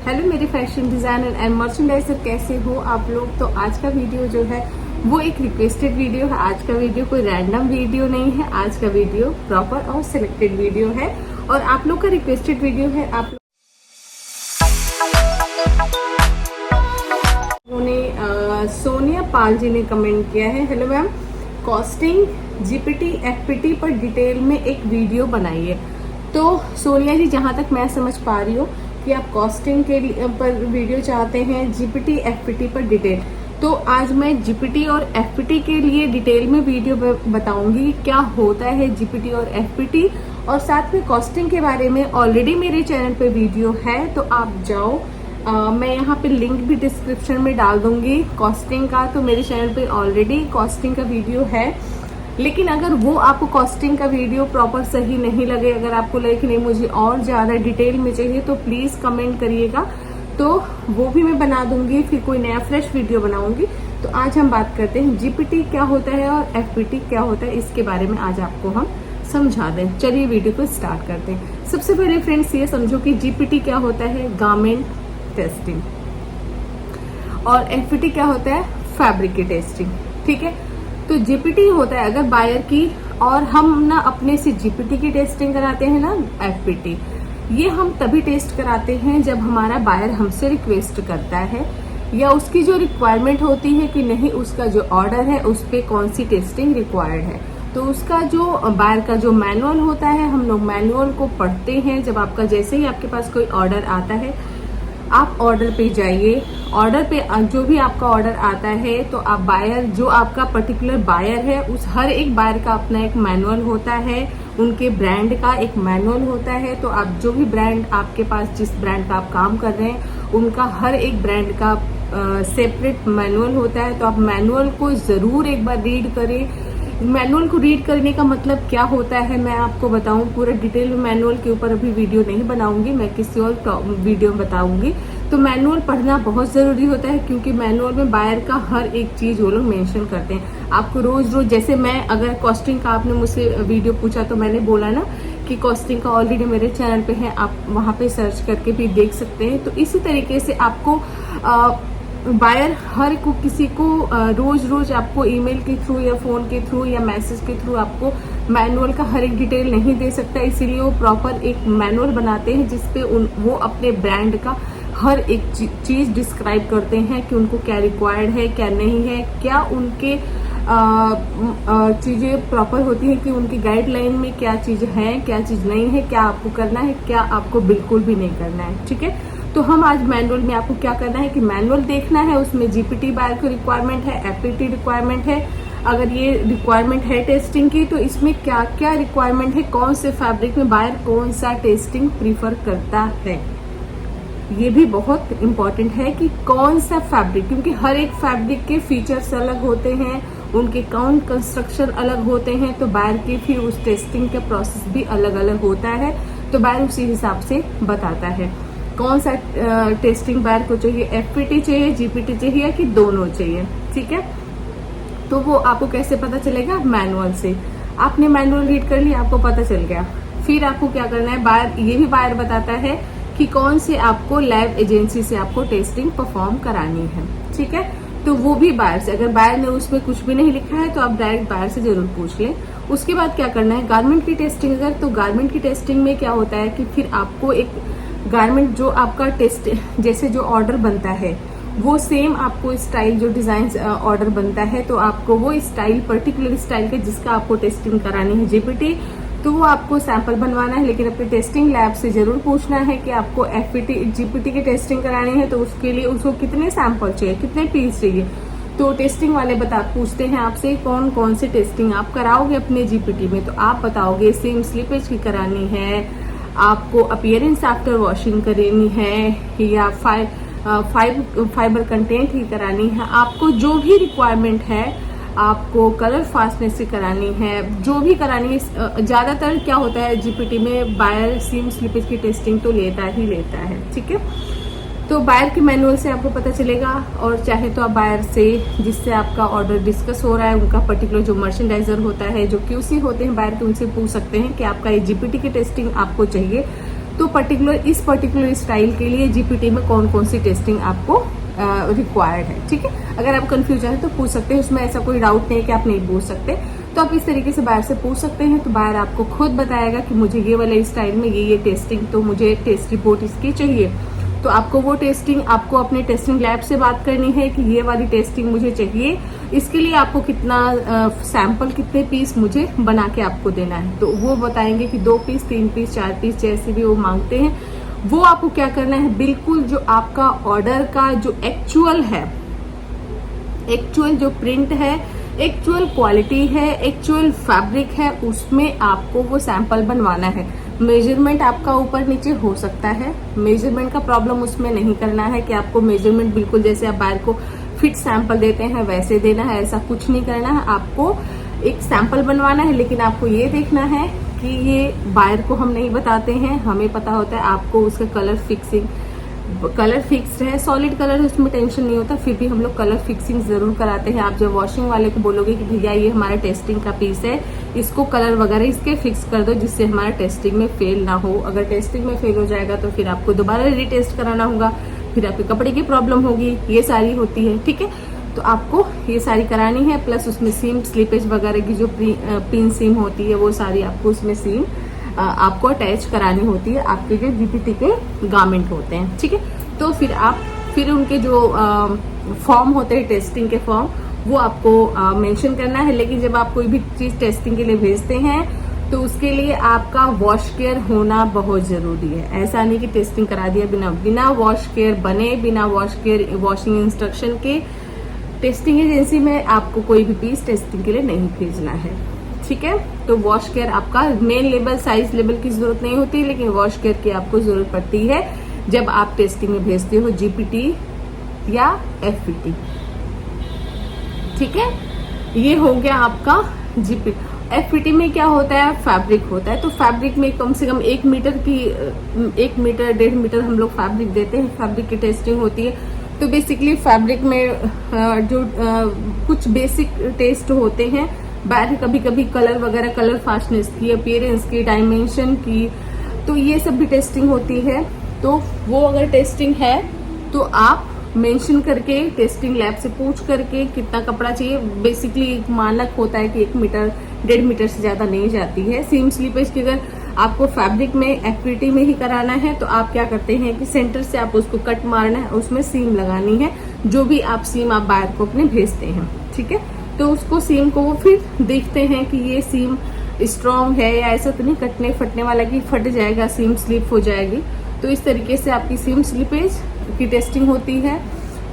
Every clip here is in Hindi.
हेलो मेरे फैशन डिजाइनर एंड मर्चेंडाइजर, कैसे हो आप लोग। तो आज का वीडियो जो है वो एक रिक्वेस्टेड वीडियो है। आज का वीडियो कोई रैंडम वीडियो नहीं है, आज का वीडियो प्रॉपर और सिलेक्टेड वीडियो है और आप लोग का रिक्वेस्टेड वीडियो है। आप लोगों ने सोनिया पाल जी ने कमेंट किया है, hello ma'am, costing GPT FPT पर डिटेल में एक वीडियो बनाइए। तो सोनिया जी, जहां तक मैं समझ पा रही हूँ कि आप कॉस्टिंग के पर वीडियो चाहते हैं, जीपीटी एफपीटी पर डिटेल। तो आज मैं जीपीटी और एफपीटी के लिए डिटेल में वीडियो बताऊंगी क्या होता है जीपीटी और एफपीटी, और साथ में कॉस्टिंग के बारे में ऑलरेडी मेरे चैनल पे वीडियो है, तो आप जाओ। मैं यहाँ पे लिंक भी डिस्क्रिप्शन में डाल दूंगी कॉस्टिंग का। तो मेरे चैनल पे ऑलरेडी कॉस्टिंग का वीडियो है, लेकिन अगर वो आपको कॉस्टिंग का वीडियो प्रॉपर सही नहीं लगे, अगर आपको लगे कि नहीं मुझे और ज्यादा डिटेल में चाहिए, तो प्लीज कमेंट करिएगा, तो वो भी मैं बना दूंगी, फिर कोई नया फ्रेश वीडियो बनाऊंगी। तो आज हम बात करते हैं जीपीटी क्या होता है और एफपीटी क्या होता है, इसके बारे में आज आपको हम समझा दें। चलिए वीडियो को स्टार्ट करते हैं। सबसे पहले फ्रेंड्स ये समझो कि जीपीटी क्या होता है, गारमेंट टेस्टिंग, और एफपीटी क्या होता है, फैब्रिक की टेस्टिंग। ठीक है, तो जीपीटी होता है अगर बायर की, और हम ना अपने से जीपीटी की टेस्टिंग कराते हैं ना एफपीटी, ये हम तभी टेस्ट कराते हैं जब हमारा बायर हमसे रिक्वेस्ट करता है या उसकी जो रिक्वायरमेंट होती है कि नहीं, उसका जो ऑर्डर है उस पे कौन सी टेस्टिंग रिक्वायर्ड है। तो उसका जो बायर का जो मैनुअल होता है, हम लोग मैनुअल को पढ़ते हैं। जब आपका जैसे ही आपके पास कोई ऑर्डर आता है, आप ऑर्डर पे जाइए, ऑर्डर पे जो भी आपका ऑर्डर आता है, तो आप बायर, जो आपका पर्टिकुलर बायर है, उस हर एक बायर का अपना एक मैनुअल होता है, उनके ब्रांड का एक मैनुअल होता है। तो आप जो भी ब्रांड आपके पास, जिस ब्रांड का आप काम कर रहे हैं, उनका हर एक ब्रांड का सेपरेट मैनुअल होता है। तो आप मैनुअल को जरूर एक बार रीड करें। मैनुअल को रीड करने का मतलब क्या होता है मैं आपको बताऊं, पूरा डिटेल में मैनुअल के ऊपर अभी वीडियो नहीं बनाऊंगी, मैं किसी और वीडियो में बताऊंगी। तो मैनुअल पढ़ना बहुत जरूरी होता है, क्योंकि मैनुअल में बायर का हर एक चीज वो लोग मेंशन करते हैं। आपको रोज रोज, जैसे मैं अगर कॉस्टिंग का आपने मुझसे वीडियो पूछा, तो मैंने बोला ना कि कॉस्टिंग का ऑलरेडी मेरे चैनल पे है, आप वहां पे सर्च करके भी देख सकते हैं। तो इसी तरीके से आपको बायर हर को, किसी को रोज रोज आपको ईमेल के थ्रू या फोन के थ्रू या मैसेज के थ्रू आपको मैनुअल का हर एक डिटेल नहीं दे सकता। इसीलिए वो प्रॉपर एक मैनुअल बनाते हैं जिसपे वो अपने ब्रांड का हर एक चीज डिस्क्राइब करते हैं कि उनको क्या रिक्वायर्ड है, क्या नहीं है, क्या उनके चीजें प्रॉपर होती है कि उनकी गाइडलाइन में क्या चीज है, क्या चीज नहीं है, क्या आपको करना है, क्या आपको बिल्कुल भी नहीं करना है। ठीक है, तो हम आज मैनुअल में आपको क्या करना है कि मैनुअल देखना है, उसमें जीपीटी बायर की रिक्वायरमेंट है, एफपीटी रिक्वायरमेंट है। अगर ये रिक्वायरमेंट है टेस्टिंग की, तो इसमें क्या क्या रिक्वायरमेंट है, कौन से फैब्रिक में बायर कौन सा टेस्टिंग प्रीफर करता है। ये भी बहुत इंपॉर्टेंट है कि कौन सा फैब्रिक, क्योंकि हर एक फैब्रिक के फीचर्स अलग होते हैं, उनके काउंट कंस्ट्रक्शन अलग होते हैं, तो बायर की फिर उस टेस्टिंग का प्रोसेस भी अलग अलग होता है। तो बायर उसी हिसाब से बताता है कौन सा टेस्टिंग बायर को चाहिए, एफपीटी चाहिए, जीपीटी चाहिए, कि दोनों चाहिए। ठीक है, तो वो आपको कैसे पता चलेगा, मैनुअल से। आपने मैनुअल रीड कर लिया, आपको पता चल गया, फिर आपको क्या करना है, बायर, ये भी बायर बताता है कि कौन से आपको लैब एजेंसी से आपको टेस्टिंग परफॉर्म करानी है। ठीक है, तो वो भी बायर से, अगर बायर ने उसमें कुछ भी नहीं लिखा है तो आप डायरेक्ट बायर से जरूर पूछ लें। उसके बाद क्या करना है, गारमेंट की टेस्टिंग। अगर तो गारमेंट की टेस्टिंग में क्या होता है कि फिर आपको एक गारमेंट, जो आपका टेस्ट, जैसे जो ऑर्डर बनता है, वो सेम आपको स्टाइल, जो डिजाइन ऑर्डर बनता है, तो आपको वो स्टाइल, पर्टिकुलर स्टाइल का जिसका आपको टेस्टिंग करानी है जीपीटी, तो वो आपको सैंपल बनवाना है। लेकिन अपने टेस्टिंग लैब से जरूर पूछना है कि आपको एफपीटी जीपीटी की टेस्टिंग करानी है, तो उसके लिए उसको कितने सैंपल चाहिए, कितने पीस चाहिए। तो टेस्टिंग वाले पूछते हैं आपसे कौन कौन सी टेस्टिंग आप कराओगे अपने जीपीटी में। तो आप बताओगे सीम स्लीपेज की करानी है, आपको अपीयरेंस आफ्टर वॉशिंग करनी है, या फाइबर कंटेंट ही करानी है, आपको जो भी रिक्वायरमेंट है, आपको कलर फास्टनेस से करानी है, जो भी करानी है। ज्यादातर क्या होता है जीपीटी में, बायर सीम स्लीपेज की टेस्टिंग तो लेता ही लेता है। ठीक है, तो बायर के मैनुअल से आपको पता चलेगा, और चाहे तो आप बायर से, जिससे आपका ऑर्डर डिस्कस हो रहा है, उनका पर्टिकुलर जो मर्चेंडाइजर होता है, जो क्यूसी होते हैं बायर के, उनसे पूछ सकते हैं कि आपका ये जीपीटी की टेस्टिंग आपको चाहिए, तो इस पर्टिकुलर स्टाइल के लिए जीपीटी में कौन कौन सी टेस्टिंग आपको रिक्वायर्ड है। ठीक है, अगर आप कंफ्यूज हैं तो पूछ सकते हैं, उसमें ऐसा कोई डाउट नहीं है कि आप नहीं पूछ सकते। तो आप इस तरीके से बायर से पूछ सकते हैं, तो बायर आपको खुद बताएगा कि मुझे ये वाले स्टाइल में ये टेस्टिंग, तो मुझे टेस्ट रिपोर्ट इसकी चाहिए। तो आपको वो टेस्टिंग, आपको अपने टेस्टिंग लैब से बात करनी है कि ये वाली टेस्टिंग मुझे चाहिए, इसके लिए आपको कितना सैंपल, कितने पीस मुझे बना के आपको देना है। तो वो बताएंगे कि 2 पीस, 3 पीस, 4 पीस, जैसे भी वो मांगते हैं, वो आपको क्या करना है, बिल्कुल जो आपका ऑर्डर का जो एक्चुअल है, एक्चुअल जो प्रिंट है, एक्चुअल क्वालिटी है, एक्चुअल फैब्रिक है, उसमें आपको वो सैंपल बनवाना है। मेजरमेंट आपका ऊपर नीचे हो सकता है, मेजरमेंट का प्रॉब्लम उसमें नहीं करना है कि आपको मेजरमेंट बिल्कुल जैसे आप बायर को फिट सैंपल देते हैं वैसे देना है, ऐसा कुछ नहीं करना है। आपको एक सैंपल बनवाना है, लेकिन आपको ये देखना है कि ये बायर को हम नहीं बताते हैं, हमें पता होता है। आपको उसका कलर फिक्स्ड है, सॉलिड कलर है, उसमें टेंशन नहीं होता, फिर भी हम लोग कलर फिक्सिंग जरूर कराते हैं। आप जब वॉशिंग वाले को बोलोगे कि भैया ये हमारा टेस्टिंग का पीस है, इसको कलर वगैरह इसके फिक्स कर दो जिससे हमारा टेस्टिंग में फेल ना हो। अगर टेस्टिंग में फेल हो जाएगा तो फिर आपको दोबारा रीटेस्ट कराना होगा, फिर आपके कपड़े की प्रॉब्लम होगी, ये सारी होती है। ठीक है, तो आपको ये सारी करानी है, प्लस उसमें सीम स्लीपेज वगैरह की जो पिन सीम होती है वो सारी आपको उसमें सीम आपको अटैच करानी होती है आपके जो जीपीटी के गारमेंट होते हैं। ठीक है, तो फिर उनके जो फॉर्म होते हैं टेस्टिंग के फॉर्म, वो आपको मेंशन करना है। लेकिन जब आप कोई भी चीज टेस्टिंग के लिए भेजते हैं तो उसके लिए आपका वॉश केयर होना बहुत जरूरी है। ऐसा नहीं कि टेस्टिंग करा दिया बिना वॉश केयर बने, बिना वॉश केयर वॉशिंग इंस्ट्रक्शन के टेस्टिंग एजेंसी में आपको कोई भी पीस टेस्टिंग के लिए नहीं भेजना है। ठीक है, तो वॉश केयर आपका मेन लेवल, साइज लेवल की जरूरत नहीं होती, लेकिन वॉश केयर की आपको जरूरत पड़ती है जब आप टेस्टिंग में भेजते हो जीपीटी या एफपीटी। ठीक है, ये हो गया आपका जीपीटी। एफपीटी में क्या होता है, फैब्रिक होता है। तो फैब्रिक में कम से कम 1 मीटर 1.5 मीटर हम लोग फैब्रिक देते हैं, फैब्रिक की टेस्टिंग होती है। तो बेसिकली फैब्रिक में जो कुछ बेसिक टेस्ट होते हैं, बाहर कभी कभी कलर वगैरह, कलर फास्टनेस की, अपीयरेंस की, डायमेंशन की, तो ये सब भी टेस्टिंग होती है। तो वो अगर टेस्टिंग है तो आप मेंशन करके टेस्टिंग लैब से पूछ करके कितना कपड़ा चाहिए। बेसिकली एक मानक होता है कि 1 मीटर 1.5 मीटर से ज्यादा नहीं जाती है। सीम स्लीपेज की अगर आपको फैब्रिक में एफपीटी में ही कराना है तो आप क्या करते हैं कि सेंटर से आप उसको कट मारना है, उसमें सीम लगानी है, जो भी आप सीम आप बायर को अपने भेजते हैं। ठीक है, तो उसको सीम को वो फिर देखते हैं कि ये सीम स्ट्रॉन्ग है या ऐसा तो नहीं कटने फटने वाला कि फट जाएगा, सीम स्लिप हो जाएगी। तो इस तरीके से आपकी सीम स्लिपेज की टेस्टिंग होती है।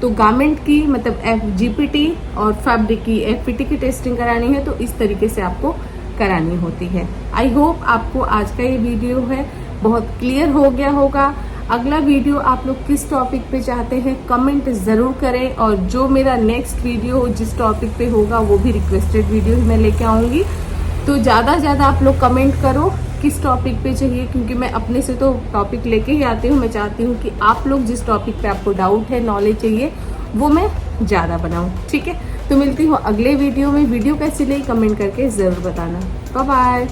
तो गारमेंट की मतलब जीपीटी और फैब्रिक की एफपीटी की टेस्टिंग करानी है तो इस तरीके से आपको करानी होती है। आई होप आपको आज का ये वीडियो है बहुत क्लियर हो गया होगा। अगला वीडियो आप लोग किस टॉपिक पे चाहते हैं कमेंट जरूर करें, और जो मेरा नेक्स्ट वीडियो जिस टॉपिक पे होगा वो भी रिक्वेस्टेड वीडियो ही मैं लेके आऊंगी। तो ज्यादा ज्यादा आप लोग कमेंट करो किस टॉपिक पे चाहिए, क्योंकि मैं अपने से तो टॉपिक लेके ही आती हूँ। मैं चाहती हूँ कि आप लोग जिस टॉपिक पे आपको डाउट है, नॉलेज चाहिए, वो मैं ज्यादा बनाऊं। ठीक है, तो मिलती हूँ अगले वीडियो में। वीडियो कैसी लगी कमेंट करके जरूर बताना। Bye bye.